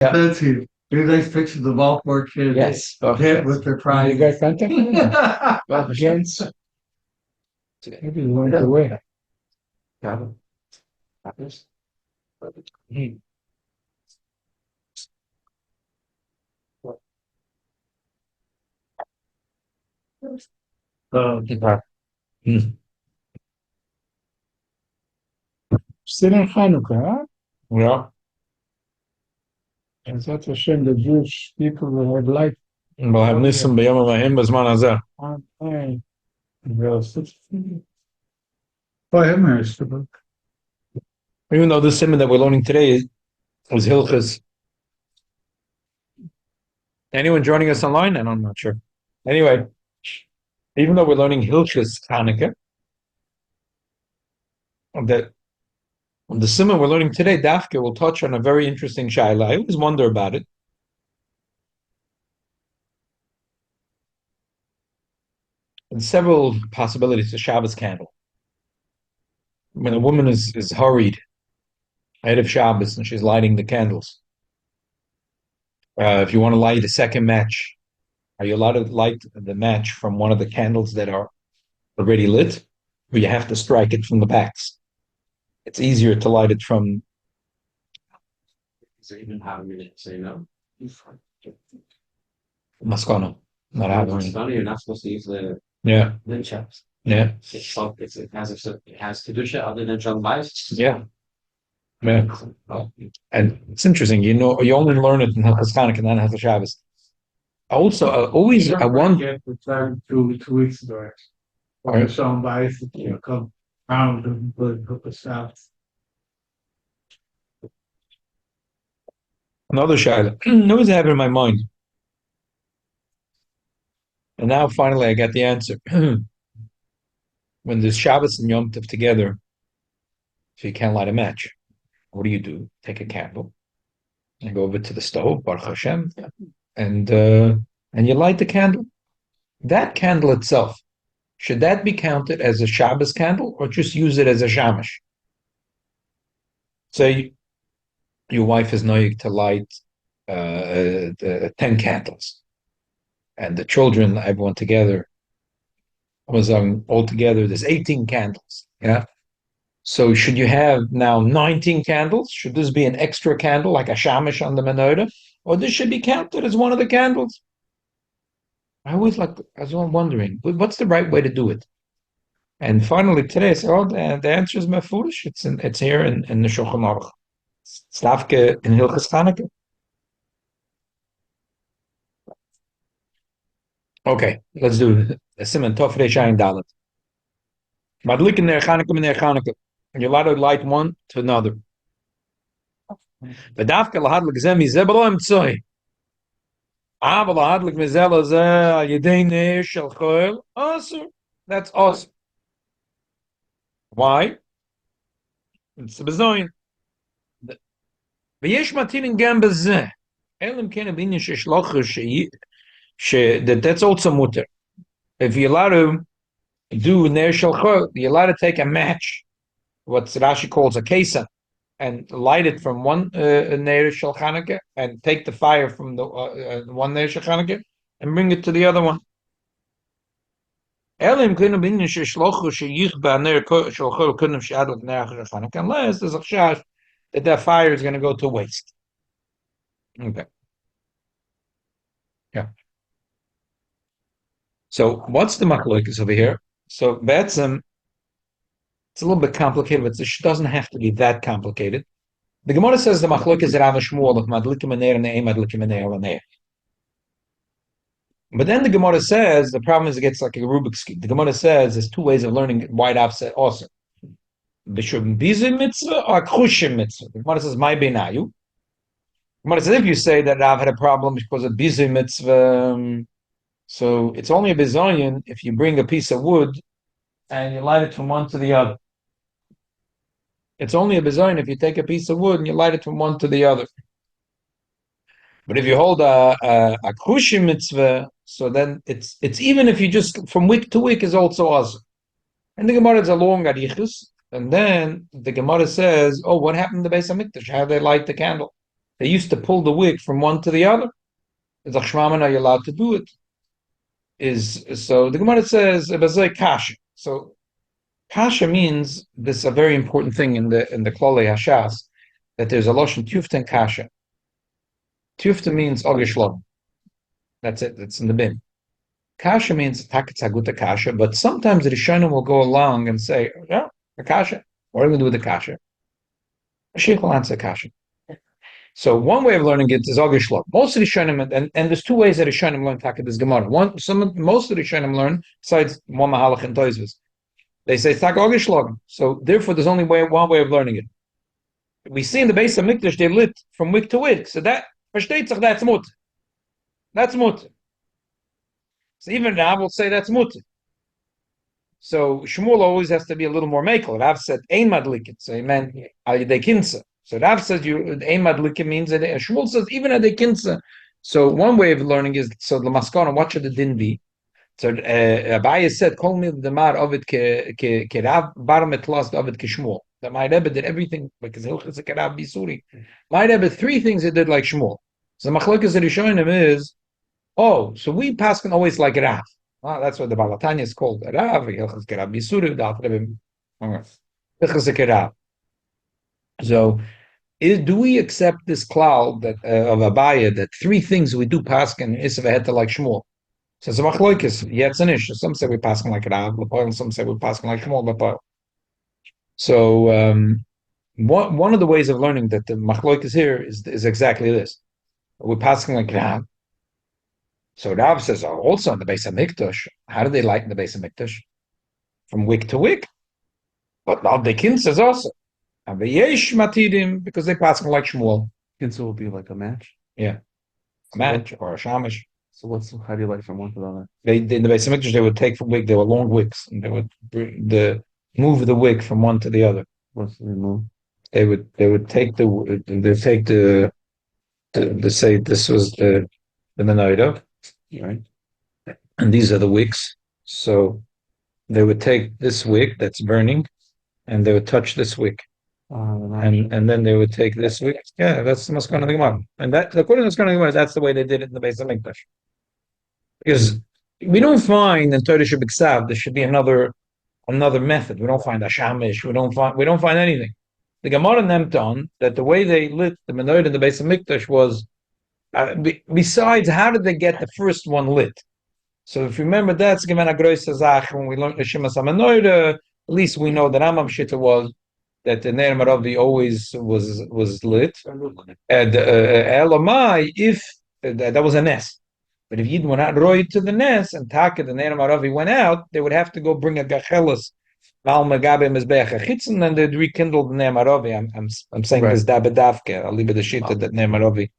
Yeah. That's it. Very nice pictures of all four kids. Yes. Hit with their You pride. got contact with him? Well, Jens, maybe he went away. Hmm. Okay. Hmm. Still in Hanukkah, huh? Yeah. And that's a shame the Jewish people will have light. We'll have Nissan b'yom ha'mahim b'zman hazeh. Okay. Well, oh, I have my book. Even though this simon that we're learning today is Hilchos. Anyone joining us online? And I'm not sure. Anyway, even though we're learning Hilchos Chanukah, that the simon we're learning today, Dafka, will touch on a very interesting shaila. I always wonder about it. And several possibilities to Shabbos candle. When a woman is hurried ahead of Shabbos and she's lighting the candles, if you want to light a second match, are you allowed to light the match from one of the candles that are already lit, or you have to strike it from the backs? It's easier to light it from. So even have a minute to say no. Maskana. Not having. It's funny, you're not supposed to use the Yeah. lid chaps. Yeah. It has kedusha other than shalom bayis. Yeah. Yeah. And it's interesting, you know, you only learn it in Hilchos Chanukah and then Hilchos Shabbos. Also, always I wonder. Two weeks ago. Or some bias, come round and put the stuff. Another shaila. Always have it in my mind. And now finally I get the answer. When there's Shabbos and Yom Tov together, so you can't light a match. What do? Take a candle and go over to the stove, Baruch Hashem, and you light the candle. That candle itself, should that be counted as a Shabbos candle or just use it as a shamash? Say your wife is noyig to light 10 candles, and the children, everyone together, was all together. There's 18 candles. Yeah. So should you have now 19 candles? Should this be an extra candle like a shamash on the menorah, or this should be counted as one of the candles? I was wondering, what's the right way to do it? And finally today I said, oh, the answer is mefurish. It's here in the Shulchan Aruch. Stavke in Hilchos Chanukah. Okay, let's do it. Siman Tov Reish Ayin Dalet. Madlikin ner Chanukah min ner Chanukah. You're allowed to light one to another. ודווקא להדליק זה מזה בלא אמצעי. אבל להדליק מזה לזה על ידי נר של חול, אסור. That's awesome. Why? It's בזוין. ויש מתירים גם בזה. אלא אם כן הבניין ששלוחו that's also mutter. If you're allowed to do ner shel chol, you're allowed to take a match, what Rashi calls a kesa, and light it from one ner shel Chanukah, and take the fire from the one ner shel Chanukah, and bring it to the other one. Unless there's a chash that fire is going to go to waste. Okay. Yeah. So what's the machlokes over here? So be'etzem, it's a little bit complicated, but it doesn't have to be that complicated. The Gemara says the machlokes Rav Shmuel of madlikim aner and madlikim aner. But then the Gemara says the problem is it gets like a Rubik's cube. The Gemara says there's two ways of learning white offset also. Bishum bizim mitzvah or khushim mitzvah. The Gemara says my beinayu. The Gemara says if you say that Rav had a problem because of bizim mitzvah, so it's only a bizoyin if you bring a piece of wood and you light it from one to the other. It's only a bizoyin if you take a piece of wood and you light it from one to the other. But if you hold a khushim mitzvah, so then it's even if you just from wick to wick is also awesome. And the Gemara is a long arichus, and then the Gemara says, "Oh, what happened to the Beis Hamikdash? How they light the candle?" they used to pull the wick from one to the other. It's like Shmaman, are you allowed to do it? Is so the Gemara says kasha. So kasha means this is a very important thing in the Klolei Hashas, that there's a lashon tufta and kasha. Tufta means ogishlom. That's it. That's in the bin. Kasha means takatzaguta kasha, but sometimes the Rishonim will go along and say, yeah, a kasha. What are we going to do with the kasha? A sheikh will answer kasha. So one way of learning it is ogishlom. Most of the Rishonim, and there's two ways that Rishonim learn takat this Gemara. Most of the Rishonim learn, besides one mahalach and toizvus, they say tak ogishlom. So therefore, there's only one way of learning it. We see in the base of Mikdash they lit from wick to wick. So that that's mut. That's mut. So even Rav will say that's mut. So Shmuel always has to be a little more makel. Rav said ein madlikin, so he meant alidei kinsa. So Rav says ein madlikin means that Shmuel says even alidei kinsa. So one way of learning is so the maskana. What should the din be? So Abaye said, "Call me the mar ovid ke Rav bar metlas ovid ke Shmuel." That my Rebbe did everything because Hilchos Chanukah bisuri. My Rebbe three things he did like Shmuel. So Machlokes that he's showing him is, oh, so we pass can always like Rav. Well, that's what the Balatanya is called. Rav, Hilchos Chanukah bisuri, the Alter Rebbe. Hilchos Chanukah. So, do we accept this cloud that of Abaye that three things we do pass can is to like Shmuel? So it's a Machlokes. Yeah, it's an issue. Some say we pass like Rav, and some say we pass like Shmuel. So one of the ways of learning that the machloek is here is exactly this. We're passing like Rav. So Rav says, oh, also in the base of Mikdash, how do they light in the base of Mikdash? From wick to wick. But now the kin says also, and the yesh matidim because they pass like Shmuel. Kinsa will be like a match. Yeah, a match or a shamish. So how do you light from one to the other? They in the base of Mikdash they would take from wick. They were long wicks, and they would move the wick from one to the other. What's the move? They would take the say this was the menorah, Right. and these are the wicks. So they would take this wick that's burning, and they would touch this wick, and then they would take this wick. Yeah, that's the Maskana Gemara, and that according to Maskana Gemara, that's the way they did it in the base of Mikdash. Because we don't find in Torah Shabbat there should be another method. We don't find Ashamish. We don't find anything. The Gemara named on that the way they lit the menorah in the base of Mikdash was besides how did they get the first one lit? So if you remember that's Gemara Groisa Zach when we learned the Shemas HaMenorah, at least we know that Rambam Shita was that the Ner Maravi always was lit. And Elamai, if that was a nest. But if Yidden were not roy to the nest and Taka the Ner Maravi went out, they would have to go bring a gachelis and then they'd rekindle the Ner Maravi. I'm saying this dabedavke. I'll leave it the shita that Ner Maravi.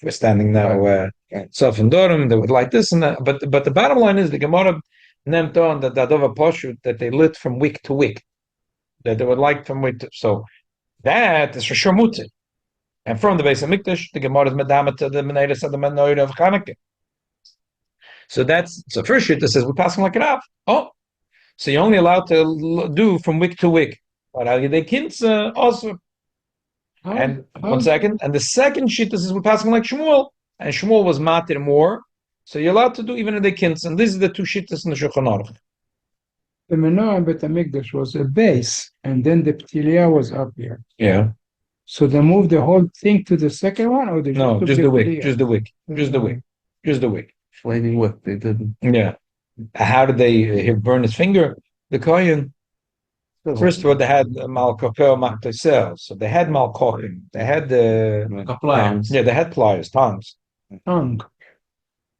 We're standing now, Sof and Dorim. They would like this and that. But the bottom line is the Gemara named on that Dadova Poshut that they lit from wick to wick. That they would like from wick to, so that is for sure mutzah. And from the base of Mikdash, the Gemara is medama to the menorah of the menorah of Chanukah. So first shit that says we're passing like Rav. Oh, so you're only allowed to do from wick to wick. But they kids also. And 1 second. And the second shit that says we're passing like Shmuel, and Shmuel was matir more. So you're allowed to do even in the kins. And these are the two shittas in the Shulchan Aruch. The menorah in Bet HaMikdash was a base, and then the ptilia was up here. Yeah. So they moved the whole thing to the second one, or they just the wick, just the wick, just the wick, just the wick. Flaming wick. They didn't. Yeah. How did they burn his finger? The Kohen. First of all, they had Malkopel Maktasel. So they had Malkochim. They had the pliers. Yeah, they had pliers, tongs. Tongue.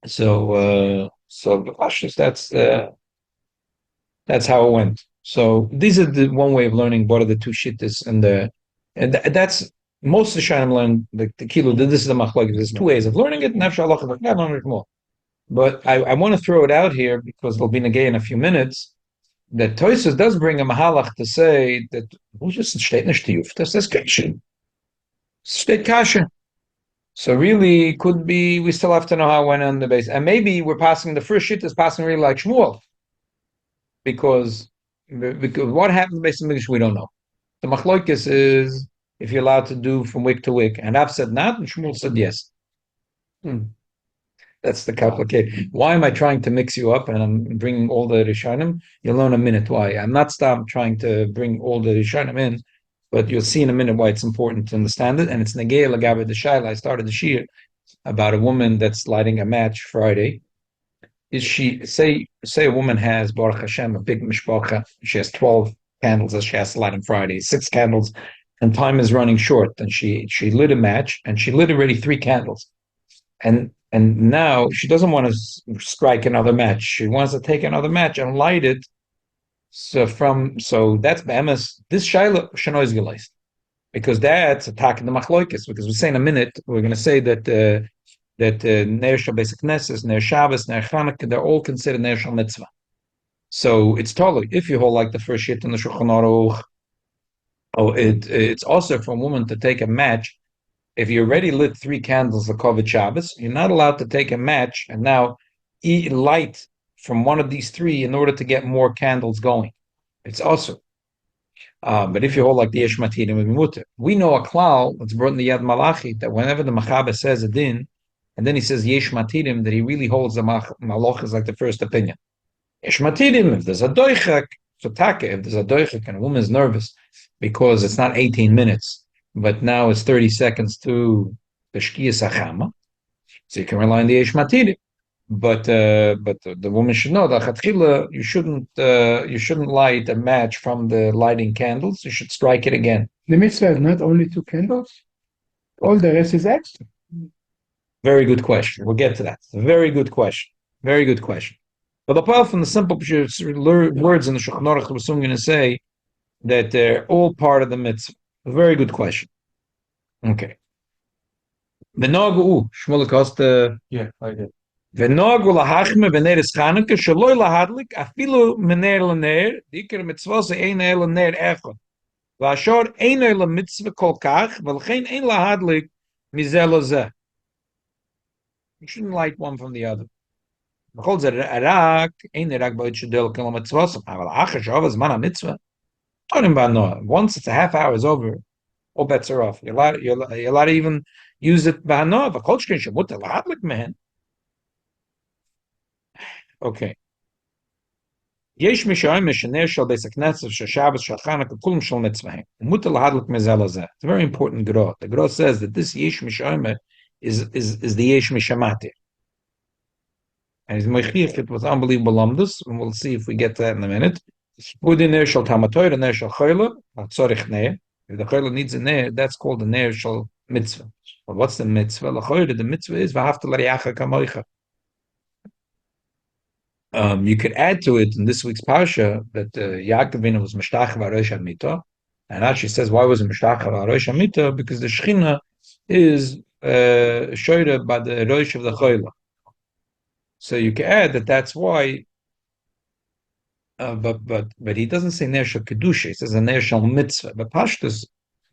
So that's how it went. So these are the one way of learning what are the two shittas and that's most of the Shanim learn the kilo. This is the machlokes. There's two ways of learning it. But I want to throw it out here because there'll be negay in a few minutes. That Tosfos does bring a mahalach to say that who just steht nicht tief. Das ist kasha. Steht kasha. So really, could be we still have to know how it went on the base, and maybe we're passing the first shit is passing really like Shmuel, because what happened based on Mikdash we don't know. The machlokes is if you're allowed to do from wick to wick. And Rav said not, and Shmuel said yes. That's the complicated. Why am I trying to mix you up and I'm bringing all the Rishonim? You'll learn in a minute why. I'm not trying to bring all the Rishonim in, but you'll see in a minute why it's important to understand it. And it's Negei Lagabe the Shaila. I started the Shir about a woman that's lighting a match Friday. Is she say a woman has Baruch Hashem a big mishpacha? She has 12 candles that she has to light on Friday, 6 candles, and time is running short. And she lit a match and she lit already 3 candles, and now she doesn't want to strike another match. She wants to take another match and light it. So that's be'emes this shaila shenois geleist, because that's attacking the machloikis. Because we say in a minute we're going to say that Ner Shal Beis Knesses, Ner Shabbos, Ner Chanukah, they're all considered Ner Shal Mitzvah. So it's totally, if you hold like the first shit in the Shulchan Aruch, it's also for a woman to take a match. If you already lit 3 candles the Kovet Shabbos, you're not allowed to take a match and now light from one of these 3 in order to get more candles going. It's also. But if you hold like the Yesh Matidim with Mutter, we know a klal that's brought in the Yad Malachi that whenever the Machaber says a din, and then he says Yesh Matidim, that he really holds the Malach is like the first opinion. Yesh Matidim, if there's a doichak, so take, if there's a doichak and a woman's nervous because it's not 18 minutes, but now it's 30 seconds to the Shkiyas Achama, so you can rely on the Yesh Matidim. But the woman should know that you shouldn't light a match from the lighting candles. You should strike it again. The mitzvah is not only 2 candles. All the rest is extra. Very good question. We'll get to that. Very good question. Very good question. But apart from the simple words in the Shulchan Aruch, we're soon going to say that they're all part of the mitzvah. A very good question. Okay. Shmuel Costa. Yeah, I did. ונוהגו להחמיר בנר חנוכה שלא להדליק אפילו מנר לנר, דיקר מצווה זה אין אלא נר אחד. והשור אין אלא מצווה כל כך, ולכן אין להדליק מזה לזה. You shouldn't light one from the other. בכל זה רק, אין רק בעוד שדלק על המצווה, אבל אחר שעבר זמן המצווה, תורם בנוע. Once it's a half hour is over, all bets are off. You're allowed to even use it בנוע, וכל שכן שמותר להדליק מהן. Okay. יש מי שאומר שנר של בית הכנסת של שבת של חנוכה כולם של מצווה. מותר להדליק מזה לזה. It's a very important gra. The gra says that this yesh mi shomer is the yesh mi shamati. And his mechich, it was unbelievable lamdus, and we'll see if we get to that in a minute. Udi ner shel tamatoy, ner shel choyle, tzorich ner. If the choyle needs a ner, that's called the ner shel mitzvah. But what's the mitzvah? The mitzvah is v'hafta l'riacha kamoicha. You could add to it in this week's parsha that Yaakov was Mishtach Varosh Hamita, and actually says why was it Mishtach Varosh Hamita? Because the Shechina is shoyed by the Rosh of the Choila. So you can add that that's why. But he doesn't say Ner Shel Kedusha. He says a Ner Shel Mitzvah. But Pashtus,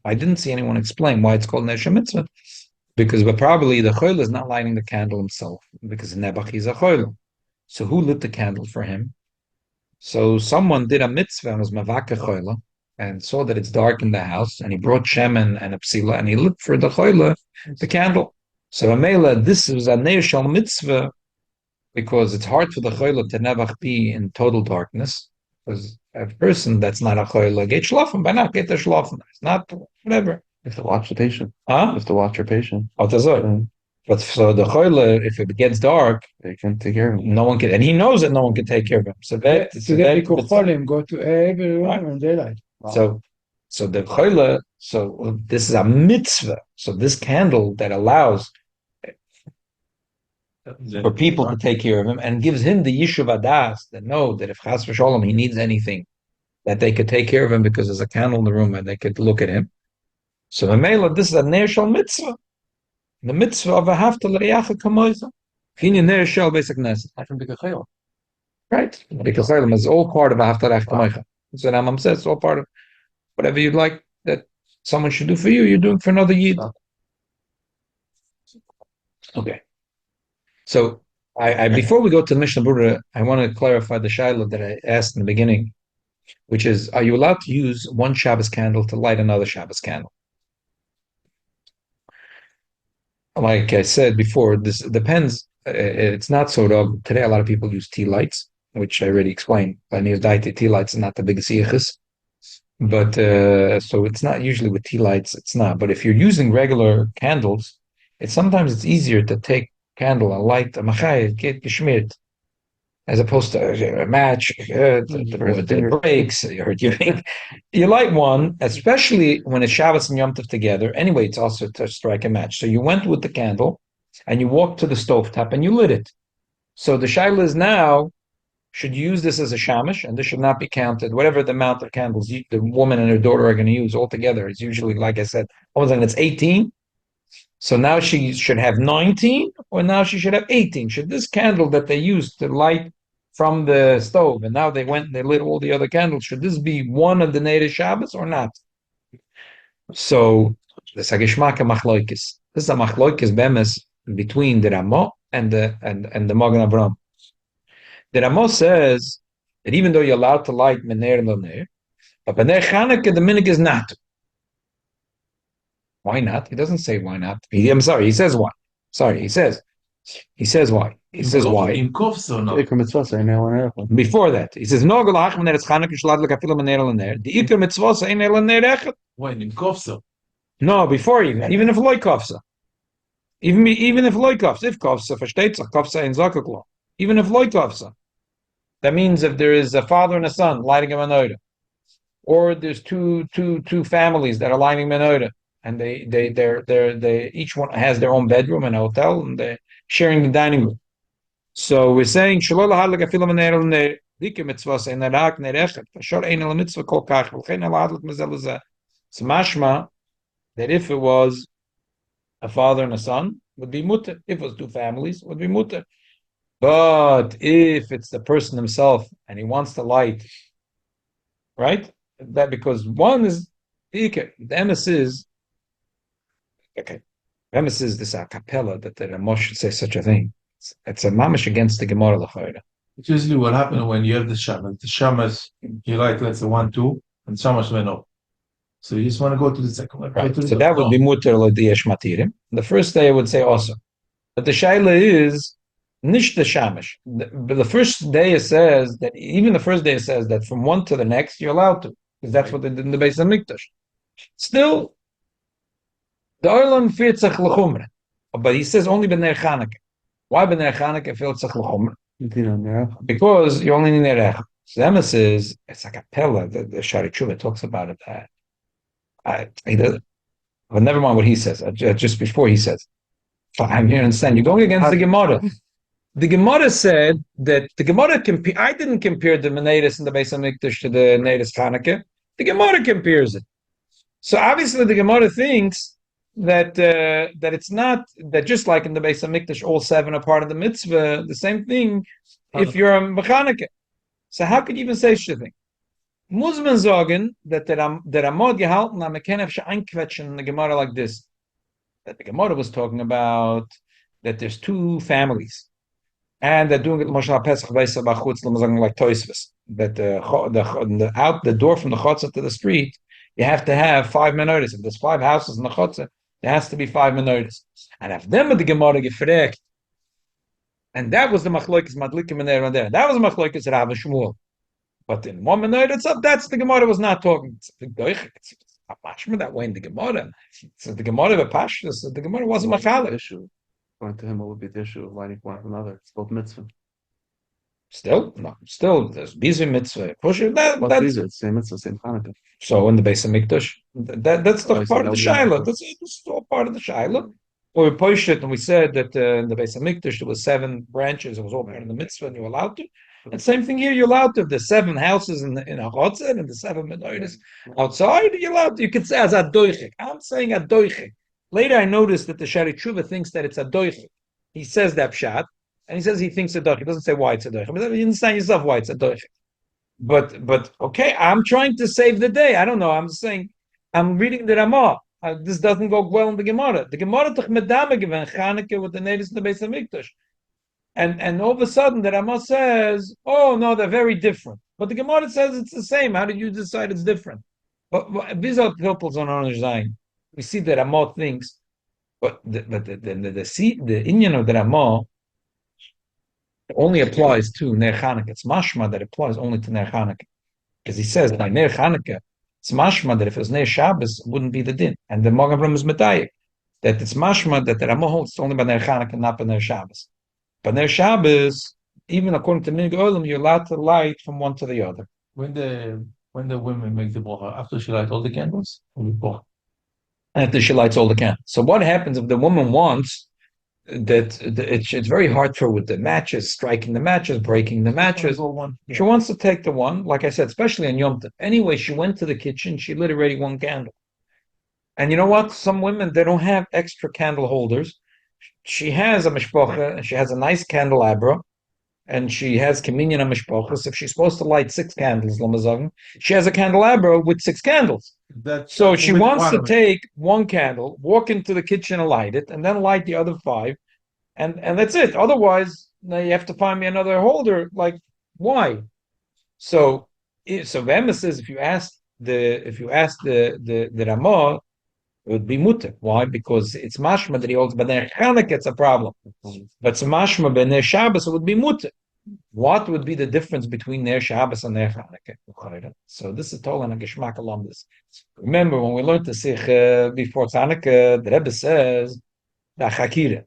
I didn't see anyone explain why it's called Ner Shel Mitzvah, because probably the Choila is not lighting the candle himself, because Nebuch is a Choila. So who lit the candle for him? So someone did a mitzvah and was mavaka choila and saw that it's dark in the house, and he brought shemen and a psila and he lit for the choila the candle. So Amela, this is a ner shel mitzvah because it's hard for the choila to never be in total darkness, because a person that's not a choila get shlafen, by not get the shlafen. It's not whatever. You have to watch the patient. Huh? You have to watch your patient. Oh, that's right. But so the choila, if it gets dark, They can take care of him. no one can, and he knows that no one can take care of him. So that Today, Kocholim go to every room and daylight. So the choila, so this is a mitzvah. So this candle that allows for people to take care of him and gives him the yishuv adas that know that if chas v'sholom he needs anything, that they could take care of him because there's a candle in the room and they could look at him. So Mamela, this is a ner shel mitzvah. The mitzvah of a hafta l'riyacha kamoisa. Fini ner shel beis hakneset. I can be a chayil. Right. Because is all part of a hafta l'riyacha kamoisa. So Rambam says it's all part of whatever you'd like that someone should do for you, you're doing for another yid. Okay. So I before we go to the Mishnah Berurah, I want to clarify the shaila that I asked in the beginning, which is, are you allowed to use one Shabbos candle to light another Shabbos candle? like I said before, this depends. It's not so dog. Today, a lot of people use tea lights, which I already explained. Plenty of tea lights are not the biggest yichus. But so it's not usually with tea lights, it's not. But if you're using regular candles, it's easier to take candle and light a machai, get geschmiert, as opposed to a match, the breaks, you hurt your finger. You light one, especially when it's Shabbos and Yom Tov together. Anyway, it's also to strike a match. So you went with the candle and you walked to the stovetop and you lit it. So the shaila is now, should you use this as a shamish, and this should not be counted. Whatever the amount of candles the woman and her daughter are going to use altogether is usually, like I said, almost like it's 18. So now she should have 19, or now she should have 18. Should this candle that they used to light from the stove, and now they went and they lit all the other candles, should this be one of the native Shabbos or not? So this is a geshmaka machloikis. This is a machloikis bemes between the Ramah and the Magen Avraham. The Ramos says that even though you're allowed to light Mener and Loner, but Mener Chanukah, the minig is not. Why not? He doesn't say why not. I'm sorry, he says why. Sorry, he says why. He says why. In Kofso, no. Before that, he says, no, Golach Mener is Chanukah, Shlad Lekafila Mener Loner. The Iker Mitzvah say Einer Loner Echad. When in Kofso. No, before even if Loi Kofsa. Even if Loi Kofsa. If Kofsa, versteht sich, Kofsa in Zakaklo. Even if Loi Kofsa. That means if there is a father and a son lighting a menorah, or there's two families that are lighting menorah, and they each one has their own bedroom and a hotel, and they're sharing the dining room. So we're saying so mashma that if it was a father and a son, would be mutter. If it was two families, would be mutter. But if it's the person himself and he wants to light, right? That because one is the emes is okay. The emes is this a cappella that the Ramos should say such a thing. It's a mamish against the Gemara l'chayda. It's usually what happens when you have the shamas. The shamas, you light, let's say 1, 2, and shamas went up. So you just want to go to the second one. Right. So that would be mutter l'diyesh matirim. The first day I would say also. But the shaila is Nish the shamish. But the first day it says that even the first day it says that from one to the next you're allowed to, because that's what they did in the Beis Hamikdash. Still, the Olam fitzach l'chumra, but he says only b'ner Chanukah. Why b'ner Chanukah fitzach l'chumra? Because you only need nerech. So the emes is it's a cappella. The Shari Tshuva talks about it. He does, but never mind what he says. Just before he says, I'm here and understand you're going against the Gemara. The Gemara said that the Gemara I didn't compare the Menadas and the Beis Hamikdash to the Nedas Chanukah. The Gemara compares it. So obviously the Gemara thinks that it's not that just like in the Beis Hamikdash all 7 are part of the mitzvah. The same thing if you're a Chanukah. So how could you even say such a thing? Muslims sagen that der Ramad gehalten am Kenef einquetschen in the Gemara like this. That the Gemara was talking about that there's 2 families. And they're doing it Pesach like Toisvis. That the door from the chutzah to the street, you have to have 5 menorahs. If there's 5 houses in the chutzah, there has to be 5 menorahs. And if them with the Gemara gefregt, and that was the machloikis madlikim menorah there. That was the machloikis Rav and Shmuel. But in one menorah itself, that's the Gemara was not talking. It's not mashma that way in the Gemara. So the Gemara of Pashtus, the Gemara wasn't machalik. According to him, what would be the issue of lighting one from another? It's both mitzvah. Still, there's Bizim mitzvah. That's It's the same mitzvah, same Hanukkah. So in the Beis Hamikdash, that's the part of the Shaila. That's all part of the Shaila. Or we pushed it and we said that in the Beis Hamikdash there was 7 branches. It was all part of the mitzvah, and you're allowed to. And same thing here, you're allowed to. There's 7 houses in a chotzah and the 7 menorahs outside. You're allowed to. You can say as a doichik. I'm saying a doichik. Later, I noticed that the Shari Tshuva thinks that it's a doichik. He says that pshat, and he says he thinks a doichik. He doesn't say why it's a doichik. But you understand yourself why it's a doichik. But okay, I'm trying to save the day. I don't know. I'm saying I'm reading the Ramah. This doesn't go well in the Gemara. The Gemara took medama given Chanukah with the natives in the Beis Hamikdash, and all of a sudden the Ramah says, "Oh no, they're very different." But the Gemara says it's the same. How did you decide it's different? But these are pilpels on our Zayin. We see that Ramah thinks, But the Inyan of the Ramah only applies to Ner Chanukah. It's mashma that applies only to Ner Chanukah. Because he says by Ner Chanukah, it's mashma that if it was Ner Shabbos, it wouldn't be the din. And the Magen Avraham is medayik that it's mashma that the Ramah holds only by Ner Chanukah, not by Ner Shabbos. But Ner Shabbos, even according to Minhag Olam, you're allowed to light from one to the other. When the women make the bracha, after she light all the candles, or before? After she lights all the candles. So what happens if the woman wants it's very hard for her with the matches, striking the matches, breaking the matches. Yeah. She wants to take the one, like I said, especially on Yom Tov. Anyway, she went to the kitchen, she lit already one candle. And you know what? Some women, they don't have extra candle holders. She has a mishpocha, and she has a nice candelabra, and she has communion and mishpochas. If she's supposed to light 6 candles, lamazagim, she has a candelabra with 6 candles. So she wants to take one candle, walk into the kitchen and light it, and then light the other 5, and that's it. Otherwise, now you have to find me another holder. Like, why? So Vema says if you ask the Ramah, it would be mutter. Why? Because it's mashma that he holds b'ner Chanukah, it's a problem. But it's mashma b'ner Shabbos, it would be mutter. What would be the difference between Ner Shabbos and Ner Chanukah? So this is told on a Geschmack along this. Remember, when we learned the Sikh before Chanukah, the Rebbe says, the Chakira,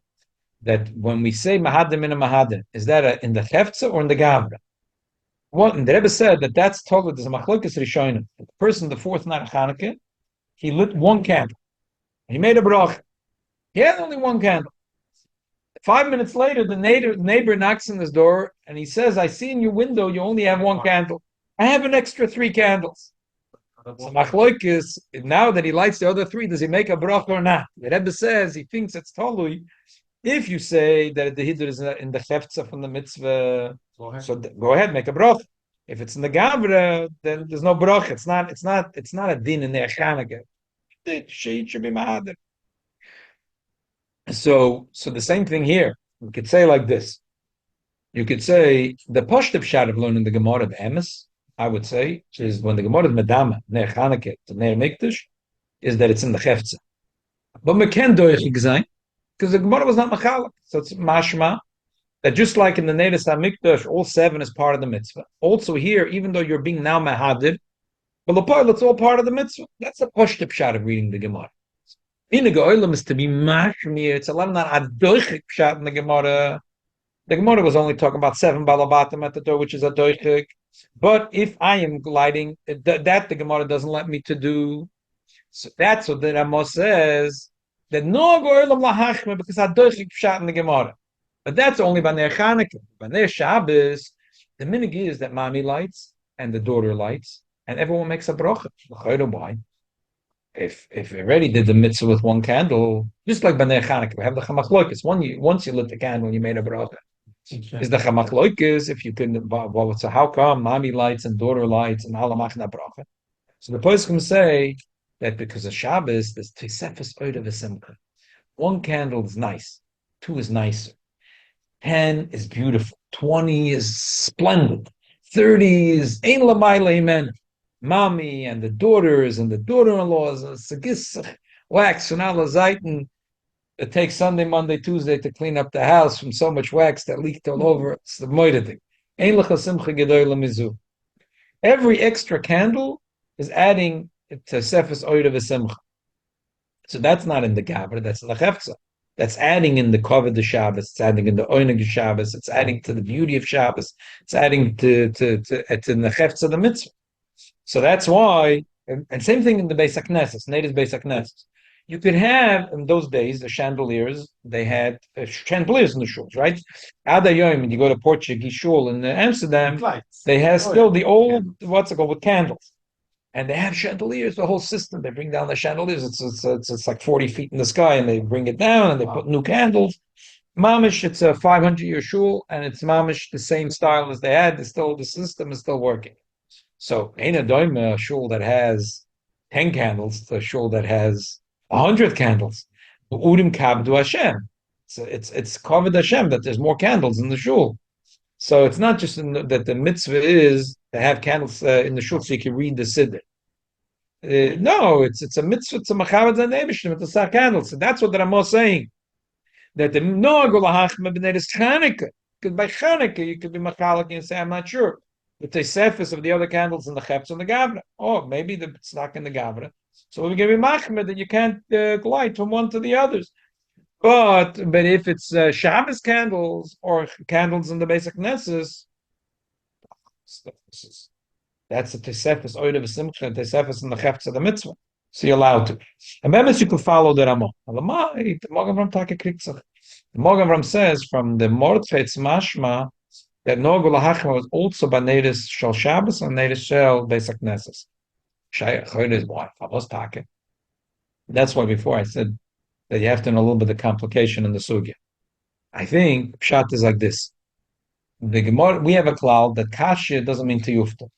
that when we say Mahadim in a Mahadim, is that in the Hefza or in the Gavra? What? And the Rebbe said that that's told, there's a Machlokes Rishonim. The person, the 4th night of Chanukah, he lit one candle. He made a brach. He had only one candle. 5 minutes later, the neighbor knocks on his door and he says, I see in your window you only have one candle. I have an extra 3 candles. So Machlokes, now that he lights the other 3, does he make a brach or not? The Rebbe says he thinks it's totally. If you say that the Hiddur is in the Hefza from the mitzvah, go ahead, make a brach. If it's in the Gavra, then there's no brach. It's not a din in the Chanukah. It should be Mahadir. So the same thing here. We could say like this. You could say the Pashtiv shot of learning the Gemara of Emes, I would say, is when the Gemara of Medama, Ner Chanukah to Ner Mikdash, is that it's in the Hefza. But we can do it because the Gemara was not Machalak. So it's mashma that just like in the Neiris HaMikdash, all 7 is part of the mitzvah. Also here, even though you're being now Mahadir, but it's all part of the mitzvah. That's a Pashtiv shot of reading the Gemara. In the Goyim is to be mashmir. It's a lot of not a doichik shot in the Gemara. The Gemara was only talking about 7 balabatim at the door, which is a doichik. But if I am gliding, that the Gemara doesn't let me to do. So that's what the Ramah says. That no Goyim lahachme because a doichik shot in the Gemara. But that's only by Ner Chanukah. By Ner Shabbos, the minhag is that mommy lights and the daughter lights, and everyone makes a bracha. Why? If we already did the mitzvah with one candle, just like B'nei Chanukah, we have the chamachloikis. Once you lit the candle, you made a bracha. Is the chamachloikis if you couldn't? So how come mommy lights and daughter lights and halamachna bracha? So the poskim say that because of Shabbos, there's tisefes oida v'simcha. One candle is nice, 2 is nicer, 10 is beautiful, 20 is splendid, 30 is ein l'mayla amen. Mommy and the daughters and the daughter-in-laws wax and all Zeiten. It takes Sunday, Monday, Tuesday to clean up the house from so much wax that leaked all over. It's the moida thing. Every extra candle is adding to Sefes Oida V'Simcha. So that's not in the Gavra, that's in the Hefza. That's adding in the Kavod the Shabbos, it's adding in the Oineg Shabbos, it's adding to the beauty of Shabbos, it's adding to the Hefza the Mitzvah. So that's why, and same thing in the Beis HaKnesses, native Beis HaKnesses. You could have, in those days, the chandeliers, they had chandeliers in the shuls, right? Adayom, when you go to Portuguese shul in Amsterdam, they have still the old, what's it called, with candles. And they have chandeliers, the whole system. They bring down the chandeliers. It's like 40 feet in the sky, and they bring it down, and they put new candles. Mamish, it's a 500-year shul, and it's mamish the same style as they had. The system is still working. So, ain't a doim a shul that has 10 candles, to a shul that has 100 candles. Urim kabdu Hashem. So it's covered Hashem that there's more candles in the shul. So it's not just that the mitzvah is to have candles in the shul so you can read the siddur. No, it's a mitzvah to machabed and nebishim to sar candles. So that's what the Ramos saying. That the no golahachma b'neiris Chanukah. Because by Chanukah you could be machalik and say I'm not sure. The tesefis of the other candles in the chepes and the gavra. Oh, maybe it's not in the gavra. So we're going to be machmed that you can't glide from one to the others. But if it's Shabbos candles or candles in the basic nesses, that's the tesefis oidev simcha tesefis in the chefts of the mitzvah. So you're allowed to. And then you can follow the Ramah. The Magen Avraham Taka Kritzach. The Magen Avraham says from the Mordchitz Mashma that Nogul Hachma was also by Nedis Shal Shabbos and Nedis Shal Basic Nesses. Shayach is what? Taka. That's why before I said that you have to know a little bit of the complication in the sugya. I think pshat is like this. The Gemara, we have a cloud that kasha doesn't mean tiyufta.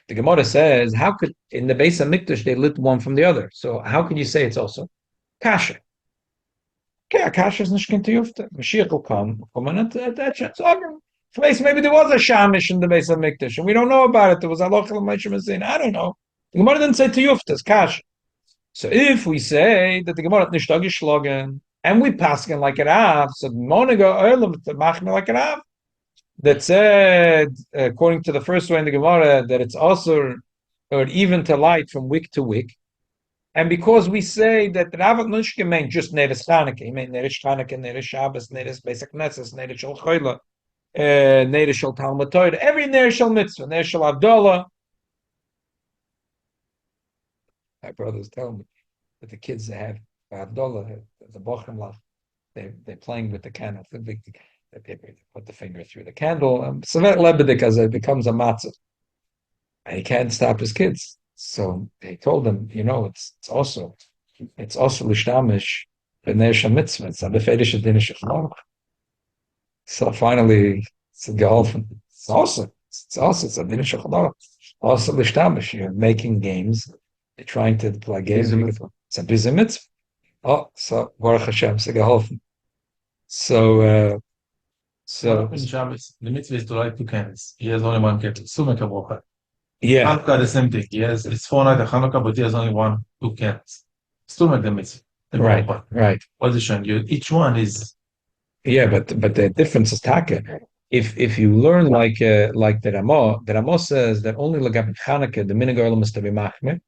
The Gemara says, how could in the base of Mikdash they lit one from the other? So how could you say it's also kasha? Okay, kasha is nishkin tiyufta. Mashiach will come and at that chance. Place maybe there was a shamish in the base of Mikdash and we don't know about it. There was a lochel Moshe. I don't know. The Gemara didn't say tiyufta, it's kasha. So if we say that the Gemara is nicht geschlagen and we paskin like a Rav, so Moniga Olam to machme like a Rav, that said, according to the first way in the Gemara, that it's also or even to light from wick to wick. And because we say that Rav Nushke meant just Neres Chanukah, he meant Neres Chanukah, Neres Shabbos, Neres Basic Neses, Neres Shal Choyla, Neres Shal Talmud Torah, every Neres Shal Mitzvah, Neres Shal Avdallah. My brothers tell me that the kids that have Abdullah, the Bochum, they're playing with the candle. They put the finger through the candle. Savet Lebedik as it becomes a matzah. And he can't stop his kids. So they told him, it's also Lishtamish, B'nei Mitzvah, it's a Befedish Dinish Chorach. So finally, it's a Geholfen. It's a Dinish Chorach. Also Lishtamish, you're making games. They're trying to play games. It's a busy mitzvah. Oh, so Baruch Hashem, it's a geholfen. So in Shabbos, the mitzvah is to light two candles. He has only one candle. Sumek Brocha. yeah, Hanukkah, the same thing. It's 4 nights of Hanukkah, but he has only two candles. Still make the mitzvah. right. What is it showing you? Each one is. Yeah, but the difference is taka. If you learn like the Ramah says that only Lagab Chanukah, the minhag olam is to be machmir,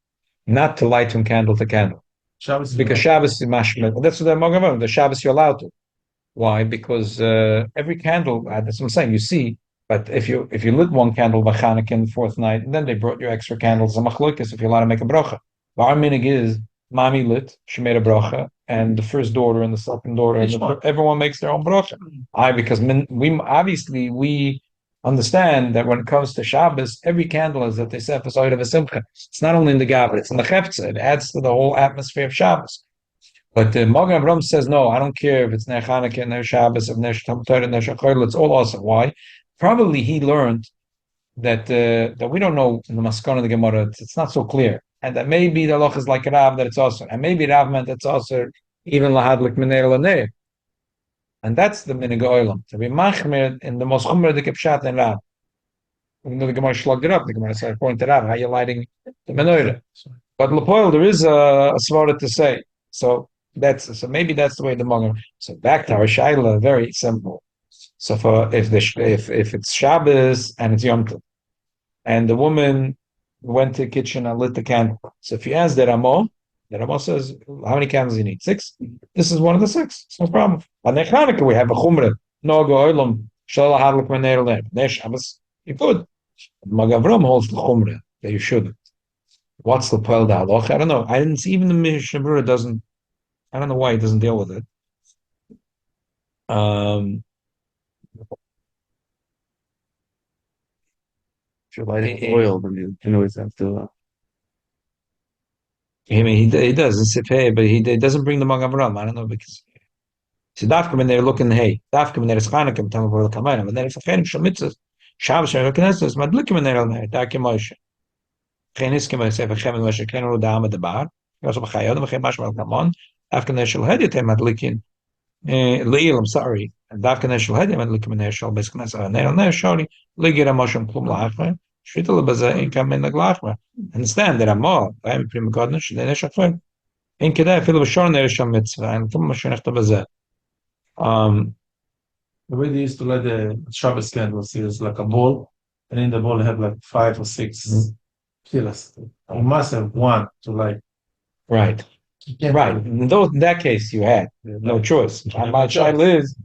not to light from candle to candle. Shabbos Because Shabbos is mashmir. That's what the Magen the Shabbos you're allowed to. Why? Because every candle, that's what I'm saying, you see, but if you lit one candle by Chanukah in the fourth night, and then they brought you extra candles, a machlokes if you're allowed to make a bracha. But our minhag is, mommy lit, she made a bracha, and the first daughter and the second daughter, everyone makes their own bracha. Because we understand that when it comes to Shabbos, every candle is that they say for Zohar of a Simcha. It's not only in the Gavra, it's in the Chefza. It adds to the whole atmosphere of Shabbos. But the Magen Avraham says, no, I don't care if it's Ner Chanukah, Ner Shabbos, if Ner Talmud Torah, Ner Shachol, it's all awesome. Why? Probably he learned that we don't know in the Maskon of the Gemara, it's not so clear. And that maybe the Loch is like Rav, that it's also. And maybe Rav meant it's also even Lahadlik Mener Laner. And that's the minhag olam, to be machmir in the most chumrah the kipshat and Rav. Even though the Gemara slugged it up, the Gemara said, according to Rav, how you lighting the menorah. But Lepoil, there is a svara to say. So maybe that's the way the Magen. So back to our shaila, very simple. So if it's Shabbos and it's Yom Tov, and the woman went to the kitchen and lit the candle. So if you ask the Ramo says, how many candles do you need? 6. This is one of the 6. It's no problem. On the Chanukah, we have a chumrah. No go olam. Shalom hadlik meneir lem. Ner Shabbos, you could. Magen Avraham holds the chumrah that you shouldn't. What's the pel da halacha? I don't know. I didn't see, even the Mishnah Berurah doesn't. I don't know why he doesn't deal with it. If you're lighting oil, then you always have to. I mean, he does. It's a but he doesn't bring the Magen Avraham. I don't know because. So dafka when they're looking, hey, dafka when there's Chanukah, tell me where the kamayim, and then if a chenim shemitzas, Shabbos shemekneses, madlikim when they're on there, daki Moshe. Cheniskim when say for chemin Moshe, kenu da'am the bar, also b'chayod, b'chay mashmal kamon, dafka neshel hediyat madlikin, leil, I'm sorry, and dafka neshel hediyat madlikim neshel besknes, and they're on there shori, ligir Moshe plum lachme, Shvital b'zeh ein kam min laglachma. Understand that Amor, I'm prima godnish, then Eshachfer. In Kedai, Philip Shorn, Eresham Mitzvah, and Tum Mashenech Tabazeh. Um, The way they used to light the Shabbos candles is like a bowl, and in the bowl they have like 5 or 6 pillars. You must have one to light. right. You can't Right. have- In that case, you had no choice. You have My no child choice. is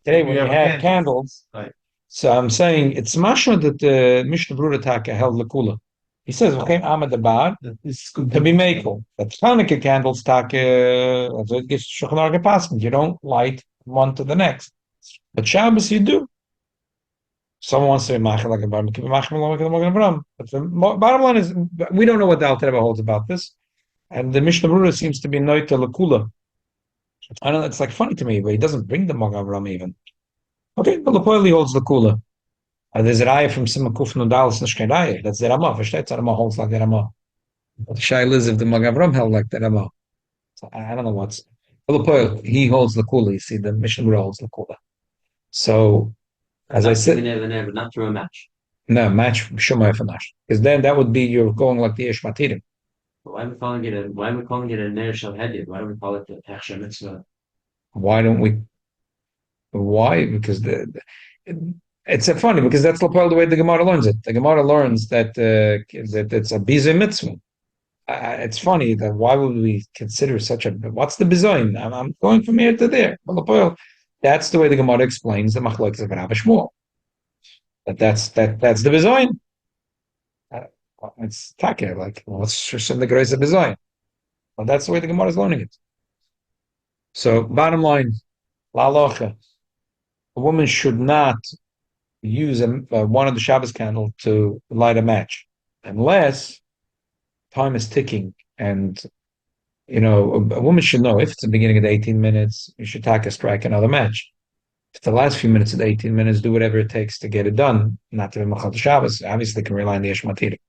today You when you have a have candle. candles. Right. So I'm saying it's mashma that the Mishnah Berurah Taka held lakula. He says, "Okay, Ahmed Abad This could to be makel. The Chanukah candles Taka, as it gets Shulchan Aruch Paskin. You don't light one to the next, but Shabbos you do. Someone wants to be machal like a bar, keep machal like a bar. But the bottom line is, we don't know what the Alter Rebbe holds about this, and the Mishnah Berurah seems to be noita lakula. I don't know, it's like funny to me, but he doesn't bring the Magen Avraham even. Okay, but Lepoili holds the Kula. There's a raya from Simon Kuf Nudal Snishkein Raya. That's the Ramah. Versteht? Ramah holds like the Ramah. But the Shail is if the Magen Avraham held like the Ramah. So I don't know what's. But Lepoil, he holds the Kula. You see, the Mishnah Berurah holds the Kula. So, as I said, But not through a match. no, match Shumai Fanash. Because then that would be you're going like the Ish Matirim. But why are we calling it a Ner Shel Hedid? Why don't we call it the Hechsher Mitzvah? Why don't we? Why? Because it's a funny because that's the way the Gemara learns it. The Gemara learns that that it's a bizay mitzvah. It's funny that why would we consider such a what's the bizayin? I'm going from here to there. That's the way the Gemara explains the machlokes of Rav Shmuel. That's the bizayin. It's takir like what's just in the grace of bizayin. Well, that's the way the Gemara is learning it. So bottom line, la locha. A woman should not use one of the Shabbos candle to light a match, unless time is ticking. And a woman should know if it's the beginning of the 18 minutes, you should strike another match. If it's the last few minutes of the 18 minutes, do whatever it takes to get it done. Not to be Machal Shabbos. Obviously, can rely on the Yeshmatiri.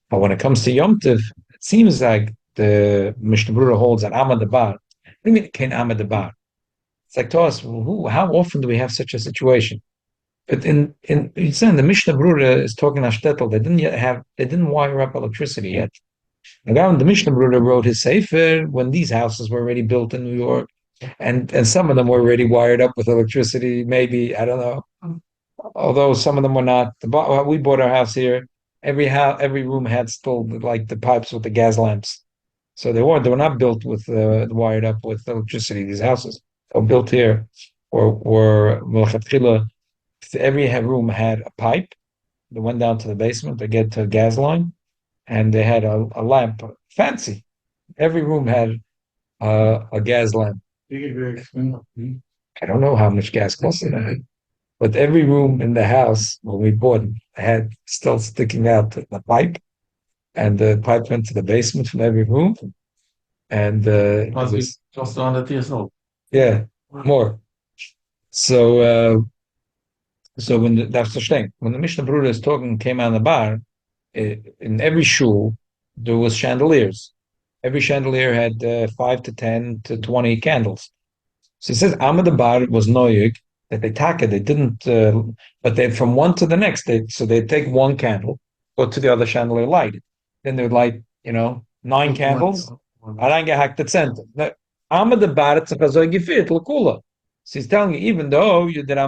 But when it comes to Yom Tiv, it seems like the Mishnah Berurah holds that Amad Abar. What do you mean, Ken Amad Abar? It's like to us, how often do we have such a situation? But in the Mishnah Berurah is talking Ashtetl. They didn't wire up electricity yet. The Mishnah Berurah wrote his Sefer when these houses were already built in New York, and some of them were already wired up with electricity. Maybe I don't know. Although some of them were not. We bought our house here. Every room had still like the pipes with the gas lamps. So they were not built with wired up with electricity. These houses were built here, or every room had a pipe that went down to the basement to get to a gas line, and they had a lamp, fancy. Every room had a gas lamp. I don't know how much gas costs in it, but every room in the house when we bought it had still sticking out the pipe, and the pipe went to the basement from every room, and Must be just 100 years old. yeah, more. So that's the thing. When the Mishnah Berurah is talking, came out of the bar, in every shul there was chandeliers. Every chandelier had 5 to 10 to 20 candles. So he says Amad Bar was noyig that they didn't, but they from one to the next. They'd take one candle, go to the other chandelier, light it. Then they would light 9 candles. Arrange the center. Amad Bar it's a kazoy gefit l'kula. So he's telling you, even though you did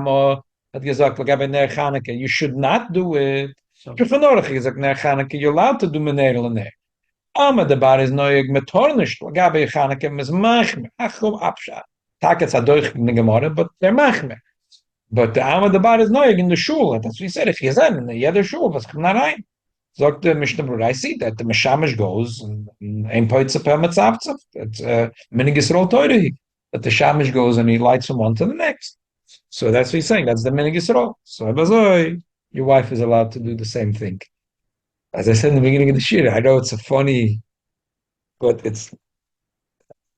you should not do it. You're allowed to do Meneirel in there. Amad Bar is noyig metornish. Lagabe Chanukah mizmachme. Achum apsha. Takets adoich in the Gemara, but they're machme. But the Amad Bar is noyig in the shul. That's what he said. If he's in the other shul, was come not rein. Sagt the Mishnah Berurah, I see that the Meshamish goes and ein poitze per mitzavtzav. It's minig Yisrael Torah. That the Shamish goes and he lights from one to the next. So that's what he's saying. That's the minig Yisrael. So Abazoi, your wife is allowed to do the same thing. As I said in the beginning of the shir, I know it's a funny, but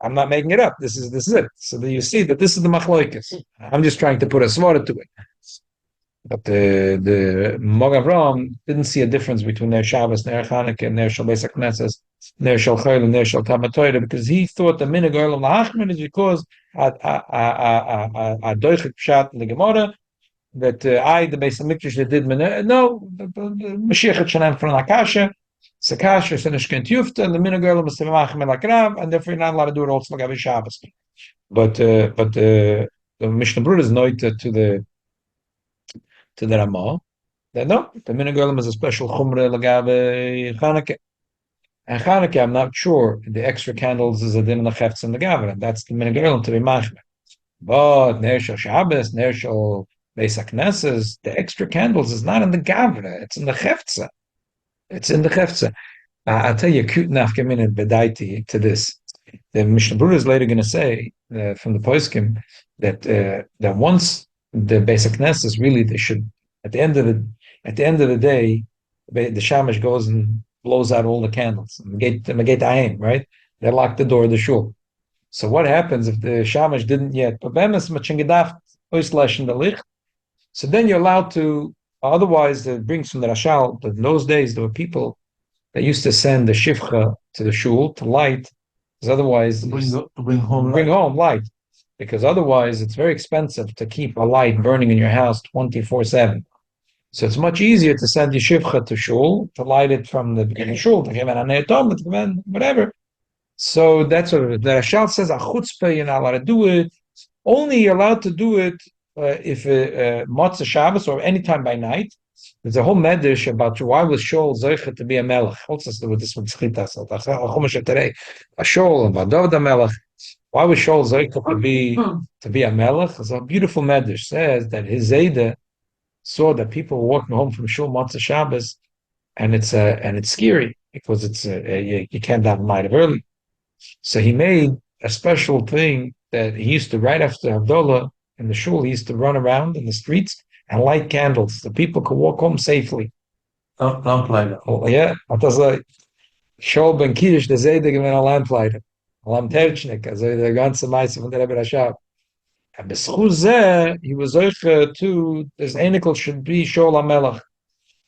I'm not making it up. This is it. So that you see that this is the machloikas. I'm just trying to put a svara to it. But the Magen Avraham didn't see a difference between Ner Shabbos, Ner Chanukah, and Ner Shal Beis HaKnesses, Ner Shal Chayil, and Ner Shal Talmud Torah, because he thought the minig Olam Lahachman is because a doichik pshat in the Gemara that the Beis Hamikdash that did no, the Mashiach had Shanam from Akasha, Sakasha, Seneshkent Yufta, and the Minagirl was Semachim like Rav, and therefore you're not allowed to do it also like Shabbos. But the Mishnah Brura is noted to the Ramah that no, the Minagirl is a special Chumra Lagabe Chanukah. And Chanukah, I'm not sure the extra candles is a din the Chefts and the Gavra. That's the Minagirl to be machmer. But Ner Shel Shabbos, Ner Shel Beis HaKnesses, the extra candles is not in the Gavra, it's in the Cheftza. It's in the Cheftza. I'll tell you a cute nafkamin bedaiti to this. The Mishnah Brura is later going to say from the Poskim that once the Beis HaKnesses really they should at the end of the day the Shamash goes and blows out all the candles. Maget Ayin, right? They lock the door of the shul. So what happens if the Shamash didn't yet? So then you're allowed to. Otherwise, it brings from the Rashal. But in those days, there were people that used to send the shifcha to the shul to light, because otherwise to bring home light. Because otherwise, it's very expensive to keep a light burning in your house 24/7. So it's much easier to send your shivcha to shul to light it from the beginning shul to give an whatever. So that's what the Rashal says. A chutzpah, you're not allowed to do it. Only you're allowed to do it if Motzah Shabbos or any time by night. There's a whole medrash about why was Shaul zoichet to be a melech. Also, with this one tzchitas. A chumash today, a Shaul about David melech. Why was Shaul zoichet to be a melech? It's a beautiful medrash says that his zayda saw that people were walking home from shul Motzah Shabbos, and it's scary because it's you can't have a night of early. So he made a special thing that he used to right after Havdalah in the shul. He used to run around in the streets and light candles so people could walk home safely. Lamplighter. Oh, yeah, das like Shul ben Kiddush der Zayde gewen a Lamplighter, a Lamterchnik, also der ganze Meise von der Rebbe Rashab. And b'schuz he was also to this anical should be Shol HaMelech.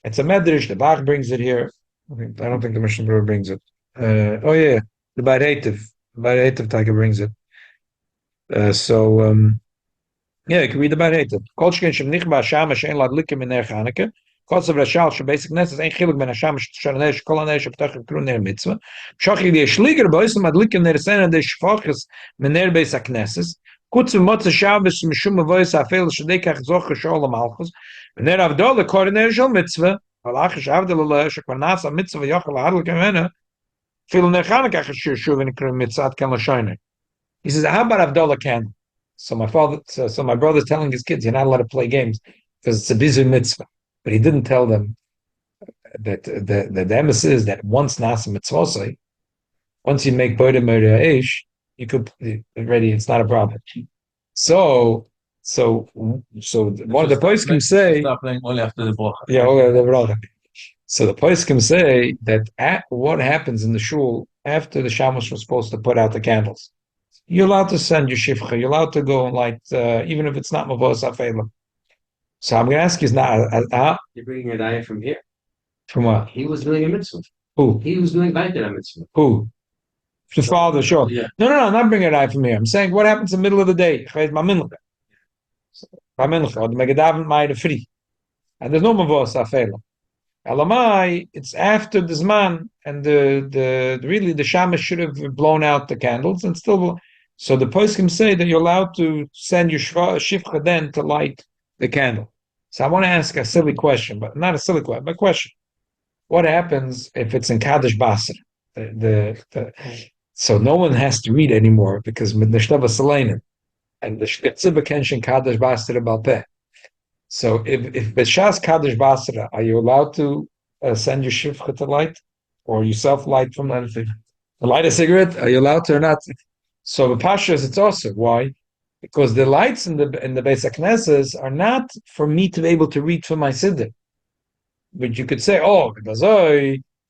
It's a medrash. The Bach brings it here. I don't think the Mishnah Berurah brings it. Oh yeah, the Ba'aretiv Taka brings it. Yeah, you can read the Ba'aretiv. Kol shken shem nich ba'ashamash ein lad likim in ner Chanukah. Kotzav Rashal she basic ness is ein chiluk ben hashamash shananesh kol hanesh p'tach krun ner mitzvah. Shachli di shliger ba'osim ad likim ner sena de shfachas men ner beis haknesses. Kurz im Motzah Shabbos mishum avois afel shdeikach zocher shol malchus. Wenn avdol koordiner shol mitzvah, alach shavdol la shkvarnas mitzvah yochel hadel kemena. Fil ner Chanukah shuv in krum mitzat kan shine. He says, how about Avdollah candle? So my brother's telling his kids, you're not allowed to play games because it's a busy mitzvah. But he didn't tell them that the emes is that once nasa mitzvosai, once you make boda murder ish, you could already. It's not a problem. So one of the poskim say, start playing only after the bracha. Yeah, the bracha. So the poskim say that what happens in the shul after the shamash was supposed to put out the candles, you're allowed to send your shifcha. You're allowed to go and light, even if it's not mavos afela. So I'm going to ask you, is not You're bringing a diet from here. From what? He was doing a mitzvah. Who? He was doing diet in a mitzvah. Who? The father, sure. Yeah. No, I'm not bringing it out from here. I'm saying what happens in the middle of the day. And there's no mavos afela. Elamai, it's after the zman, and the really the shamash should have blown out the candles and still. So the poskim say that you're allowed to send your shifcha then to light the candle. So I want to ask a silly question, but not a silly question, but a question. What happens if it's in Kaddish Basra? So no one has to read anymore because the Shtava Selenim and the Tzibah Kenshin Kaddish Basra Balpeh. So if B'Shas Kaddish Basra, are you allowed to send your shifcha to light, or you self-light from anything? Light a cigarette? Are you allowed to or not? So the Pashas, it's also why, because the lights in the Beis HaKnesses are not for me to be able to read from my siddur. But you could say,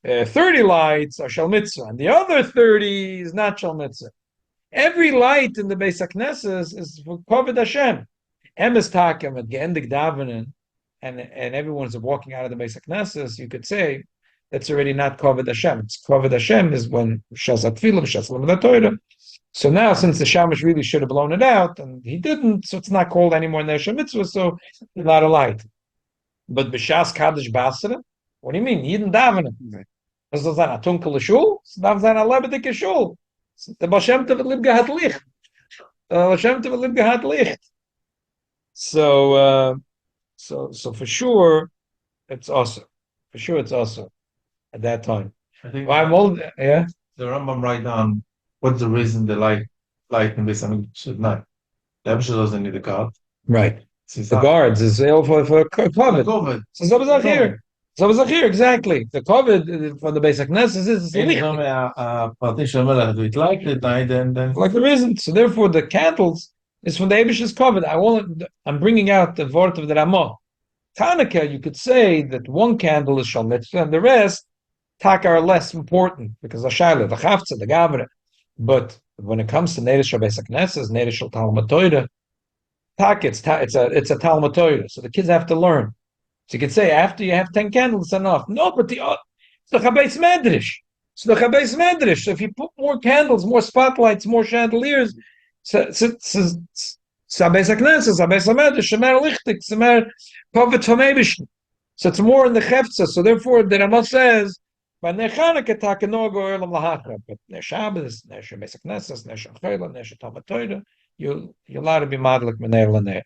30 lights are shal mitzvah, and the other 30 is not shal mitzvah. Every light in the Beis HaKnesses is for Kovod Hashem. Emes takem at geendig davening, and everyone's walking out of the Beis HaKnesses. You could say it's already not covered Hashem. It's covered Hashem is when Shas Atfilim, Shas Lamed Torah. So now, since the Shamash really should have blown it out, and he didn't, so it's not called anymore Nesha Mitzvah, so it's not a light. But B'Shas Kaddish Basra, what do you mean? Yidden davening. Right. Das ist ein Tunkel Schul, es darf sein ein lebendige Schul. Der Baal Shem Tov hat gehat Licht. Der Baal Shem Tov hat gehat Licht. So for sure, it's awesome. For sure, it's awesome at that time. I think Well, I'm old, yeah. the Rambam write down what's the reason they light in this should not. The Abishah doesn't need a guard. Right. Since The guards is all for COVID. COVID. So Zabazach here. Zabazach here, exactly. The COVID for the basic necessities is If licht. partition do it like it, then Like there isn't. So therefore, the candles is from the Abish's covered. I'm bringing out the word of the Ramah. Chanukah, you could say that one candle is Shal Mitzvah and the rest, Taka, are less important because the Shaila, the Chavtza, the Gavra. But when it comes to Neiris Shal Beis HaKnesses, Neiris Shal Talmud Torah, Taka, it's a Talmud Torah. So the kids have to learn. So you could say after you have 10 candles, it's enough. No, but it's the Chabeis Medrash. So the Chabeis Medrash. So if you put more candles, more spotlights, more chandeliers, Beis HaKnesses, Beis HaMedrash, Shemer Lichtik, Shemer Kovet from Eibishn. So it's more in the Chefza. So therefore, the Ramah says, by Ner Chanukah, Taka no go Olam Lahachra. But Ner Shabbos, Ner Beis HaKnesses, Ner Chayla, Ner Talmud Torah, you're allowed to be madlik Mener Laner.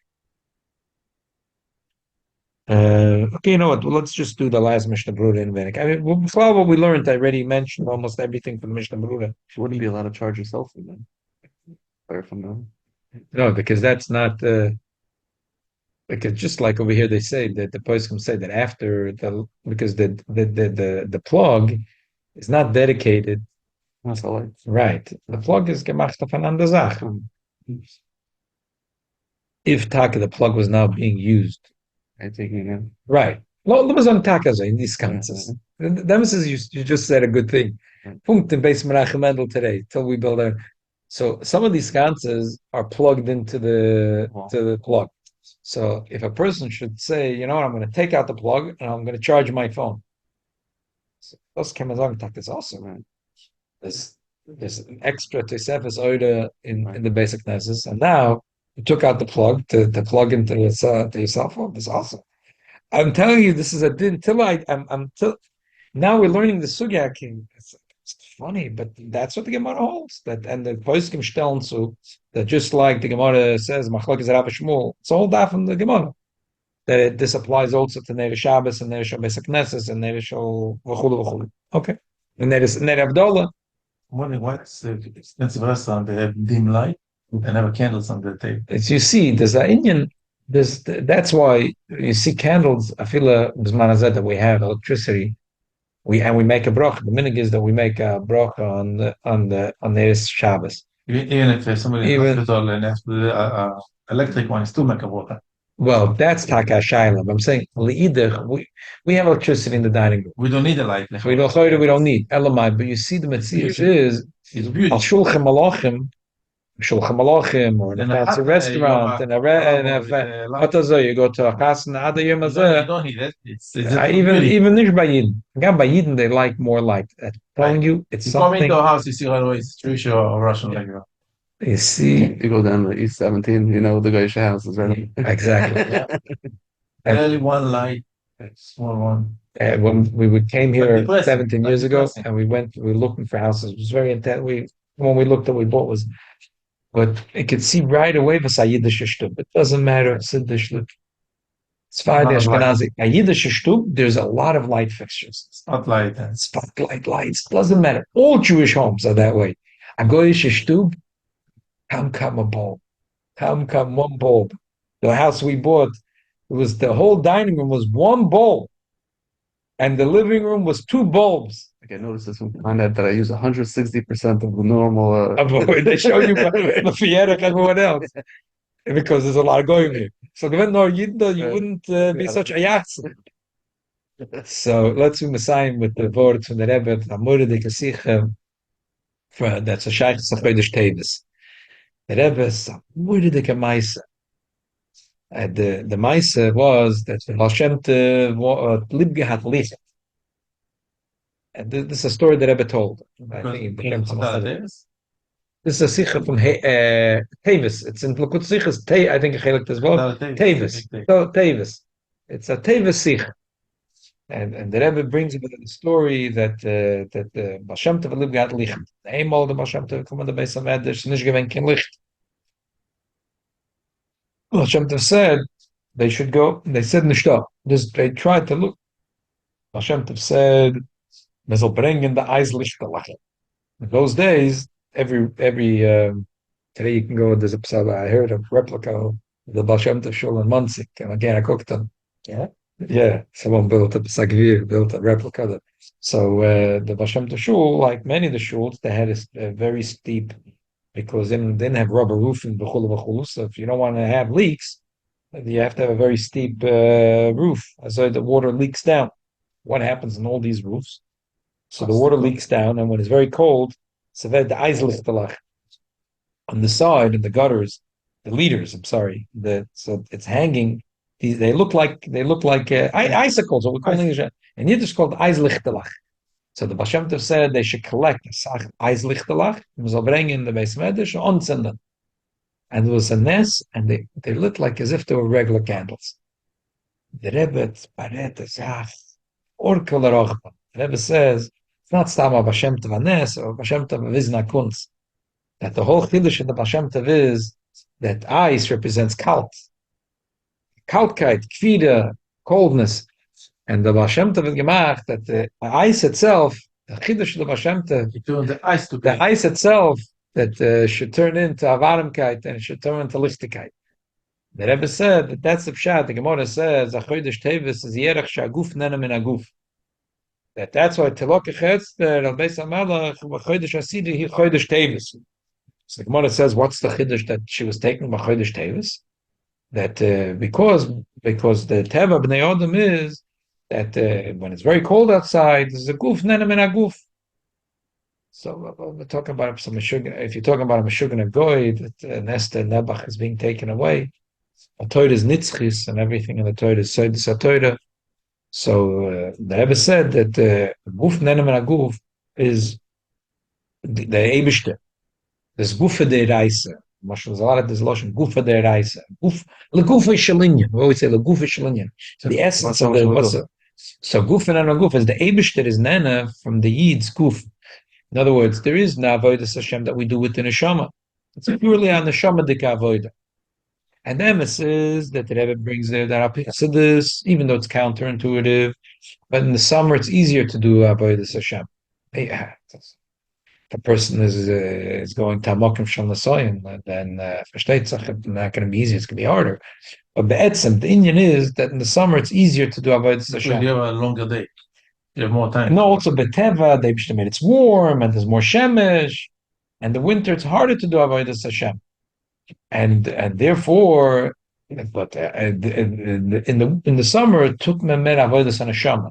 Okay, you know what? Well, let's just do the last Mishnah Brura in Venick. I mean, what we learned, I already mentioned almost everything from Mishnah Brura. You wouldn't be allowed to charge yourself for them. Or from them. No, because that's not because just like over here they say that the poskim say that after because the plug is not dedicated. That's all right. Right. The plug is gemacht auf an andere Sache. If Taka, the plug was now being used. I think Right. Well, was on Taka in these cases. Them says you just said a good thing. Punkt in base Menachem Mendel today till we build a. So some of these sconces are plugged into the plug. So if a person should say, you know what, I'm going to take out the plug and I'm going to charge my phone. So those Kemazon tak is also right. There's an extra Tosefes order in the basic Knesses, and now you took out the plug to plug into your cell phone. That's awesome. I'm telling you, this is a din till now we're learning the sugya. It's funny, but that's what the Gemara holds. That and the poskim stellen so that just like the Gemara says, Machlokes Rav Shmuel, it's all that from the Gemara. That this applies also to Neir Shabbos and Neir Beis HaKnesses and Neir Shal v'chulu v'chulu. Okay, and Neir Avdola. wondering what's the expensive restaurant they have dim light and have candles on the table. As you see, there's an Indian. That's why you see candles. I feel that we have electricity. We make a bracha. The minig is that we make a bracha on the Shabbos. Even if somebody in the hospital and has the electric one, still make a water. Well, that's taka shayla. I'm saying we have electricity in the dining room. We don't need a light. We don't need elamai. But you see, the mitzvah is al shulchan malachim or in a fancy restaurant and you go to a chasna ada yom hazeh. You don't need it. It's even nish bayidin. Again, bayidin they like more light. Telling you, it's something. You come into a house, you see right away it's Jewish or Russian like that. You see, you go down to East 17, you know the guy's house is right. Exactly. Only one light, small one. When we came here 17 years ago, and we were looking for houses. It was very intense. When we looked at what we bought was. But it could see right away was a Yiddish shtub. It doesn't matter. It's Yiddish. It's fine. A Yiddish shtub. There's a lot of light fixtures. Spotlight. Spotlight lights. Doesn't matter. All Jewish homes are that way. A Goyish shtub. Come a bulb. Come one bulb. The house we bought, it was the whole dining room was one bulb, and the living room was two bulbs. I noticed this one find out that I use 160% of the normal. They show you the Fiera and everyone else because there's a lot of going here. So you wouldn't be such a yatz. So let's do Messiah with the words from the Rebbe. That's a Shaykh Safredish Tavis. The Rebbe is a Maisa. The Maisa was that Hashem Libge had Licht. And this is a story that Rebbe told. I Because think it because becomes of almost that is. this is a sikha from Tavis. It's in Lakut Sikhas. I think a chelik as well. That is Tavis. big thing. So Tavis. It's a Tavis sikha. And the Rebbe brings about the story that Baal Shem Tov lived got licht. Einmal the Baal Shem Tov come on the base of Medrash, nicht gewen kein licht. Baal Shem Tov said they should go. They said nicht up. Just they tried to look. Baal Shem Tov said, "Man soll bringen the eyes lichtelach." In those days, every today you can go. There's a psala. I heard a replica of the Baal Shem Tov shul in Munzik, and again I cooked them. Yeah. Yeah, someone built a Sagvir, built a replica of it. So the Baal Shem Tov shul, like many of the shuls, they had a very steep because they didn't have rubber roofing. So if you don't want to have leaks, you have to have a very steep roof, so the water leaks down. What happens in all these roofs? So the water leaks down, and when it's very cold, so that the eyes on the side and the gutters, the leaders. I'm sorry, so it's hanging. They look like icicles, what we call in English, and Yiddish called eislichtelach. So the Baal Shem Tov said they should collect a sach eislichtelach, and zal bring in the Beis Medrash onzenden. And there was a nest, and they lit like as if they were regular candles. The Rebbe paret zach orkel rochba. The Rebbe says it's not stam a Baal Shem Tov nes or Baal Shem Tov vizna kunz. That the whole chiddush in the Baal Shem Tov is that ice represents kalt. Kaltkeit, Kvide, coldness. And the Baal Shem Tov had gemacht that the ice itself, the Chiddush of the Baal Shem Tov, the ice itself, that should turn into Avarimkeit and it should turn into Lichtigkeit. The Rebbe said that that's the pshat. The Gemara says, "Achodesh Tevis is Yerach Shaguf Nena Min Aguf." That's why Telok Echetz, the Beis Hamelach, Achodesh Asidi, he Chodesh Tevis. So the Gemara says, what's the Chiddush that she was taking by Chodesh Tevis? That because the teva b'nei adam is that when it's very cold outside, there's a guf nena min aguf. So we're talking about some meshugah. If you're talking about a meshugah goy, that Nesta Nebach is being taken away, a Torah is nitzchis and everything in the Torah is seidus Torah. So the Rebbe said that guf nena min aguf is the Eibishter. There's gufa de reise. There's a lot of this lotion gufa de reise. Legufa shalinyan. We always say legufa shalinyan. The essence of the so gufa and guf is the abish that is nana from the yid's guf. In other words, there is na avodas Hashem that we do with the neshama. It's purely on the neshama dika avoda. And the emes is that the Rebbe brings there that this, even though it's counterintuitive, but in the summer it's easier to do avodas Hashem. The person is going to Hamokim Shal Nasoyim, then versteht sich, it's not going to be easy, it's going to be harder. But be'etzem, the Indian is that in the summer it's easier to do Avodas Hashem. You have a longer day. You have more time. No, also Beteva, they made it's warm and there's more shemesh, and the winter it's harder to do Avodas Hashem. And therefore, but in the summer it took Memer Avodas Hashem.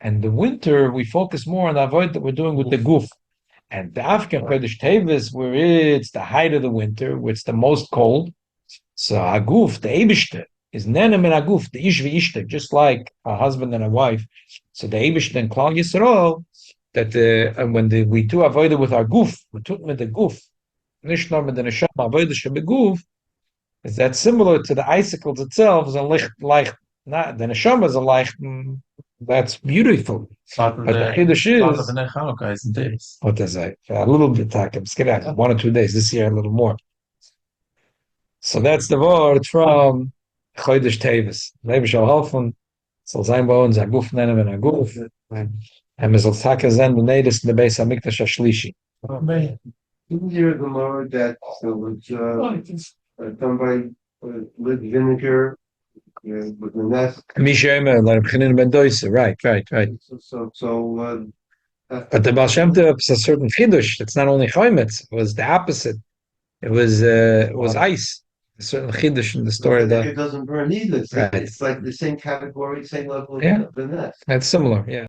And the winter we focus more on the avoid that we're doing with the guf. And the African Chodesh Tevis, where it's the height of the winter, where it's the most cold. So Aguf, the Eibishter, is Nena Min Aguf, the Ish V'Ishter, just like a husband and a wife. So the Eibishter and Klal Yisrael, that and when we do avoid it with our guf, we took with the guf, nicht nur mit the neshama avoid the guf, is that similar to the icicles itself? Is a leicht, not the neshama is a leicht. That's beautiful. But the Chanukah is in days. What is that? A little bit, I'm scared. 1 or 2 days. This year, a little more. So that's the word from Chodesh Tevis. Maybe shall helfen. Soll sein bei uns a Guf nennen and a Guf. And we soll taka zen benedis in the Beis HaMikdash HaShlishi. Didn't you hear the Lord that was somebody with vinegar with the nest? Misha let him beginnen ben doise. Right. But the Baal Shem Tov is a certain chiddush. It's not only chaymetz. It was the opposite. It was ice. A certain chiddush in the story of It doesn't burn either. Right. It's like the same category, same level Yeah. of the nest. It's similar, yeah.